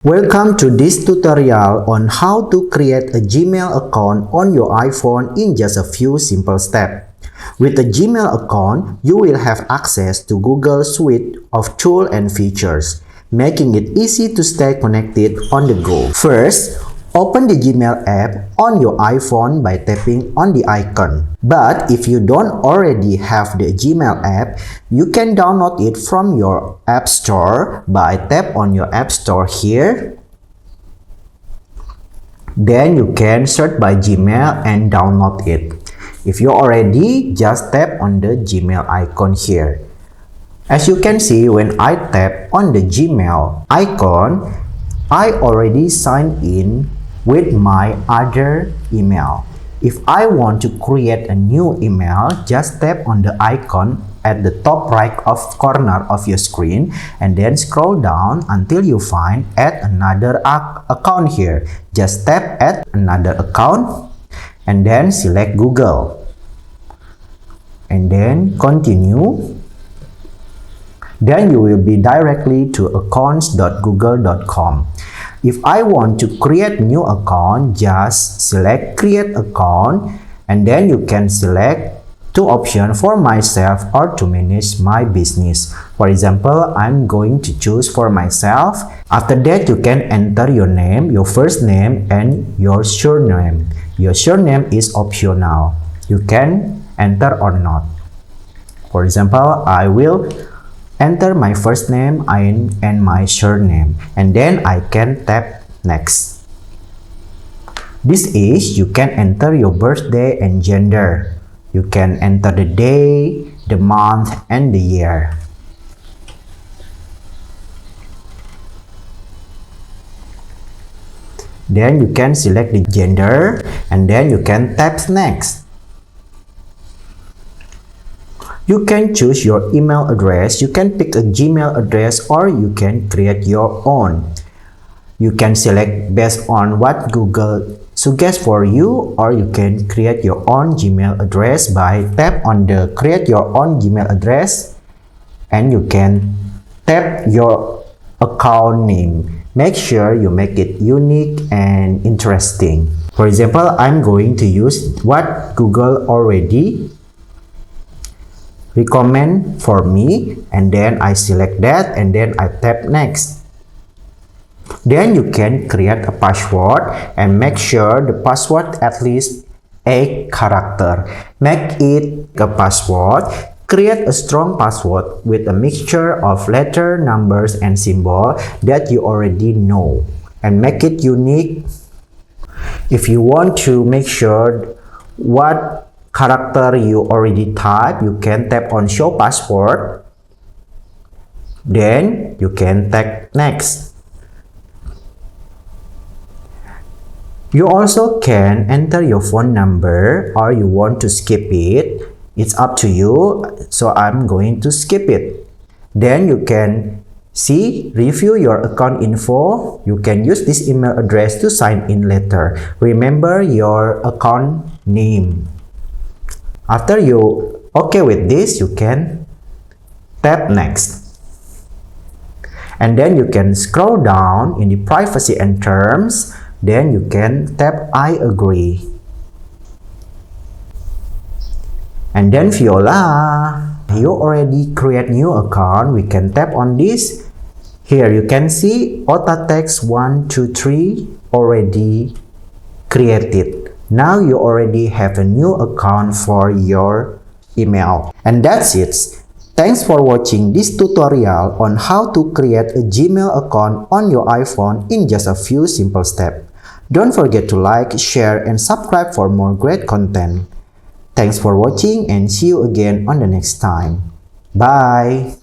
Welcome to this tutorial on how to create a Gmail account on your iPhone in just a few simple steps. With a Gmail account, you will have access to Google's suite of tools and features, making it easy to stay connected on the go. First, open the Gmail app on your iPhone by tapping on the icon. But if you don't already have the Gmail app, you can download it from your App Store by tap on your App Store here. Then you can search by Gmail and download it. If you already, just tap on the Gmail icon here. As you can see, when I tap on the Gmail icon, I already signed in with my other email. If I want to create a new email, just tap on the icon at the top right of corner of your screen and then scroll down until you find add another account here. Just tap add another account and then select Google and then continue. Then you will be directly to accounts.google.com. If I want to create new account, just select create account and then you can select two options for myself or to manage my business. For example, I'm going to choose for myself. After that, you can enter your name, your first name and your surname. Your surname is optional. You can enter or not. For example, I will enter my first name and my surname and then I can tap next. This is you can enter your birthday and gender. You can enter the day, the month and the year. Then you can select the gender and then you can tap next. You can choose your email address. You can pick a Gmail address or you can create your own. You can select based on what Google suggests for you or you can create your own Gmail address by tap on the create your own Gmail address and you can tap your account name. Make sure you make it unique and interesting. For example, I'm going to use what Google already recommend for me and then I select that and then I tap next. Then you can create a password and make sure the password at least 8 character. Make it a password. Create a strong password with a mixture of letter, numbers and symbol that you already know and make it unique. If you want to make sure what character you already type, you can tap on show password. Then you can tap next. You also can enter your phone number or you want to skip it. It's up to you. So I'm going to skip it. Then you can see review your account info. You can use this email address to sign in later. Remember your account name. After you okay with this, you can tap next. And then you can scroll down in the privacy and terms. Then you can tap I agree. And then voila, you already create new account. We can tap on this. Here you can see auto text 123 already created. Now you already have a new account for your email. And that's it. Thanks for watching this tutorial on how to create a Gmail account on your iPhone in just a few simple steps. Don't forget to like, share, and subscribe for more great content. Thanks for watching and see you again on the next time. Bye!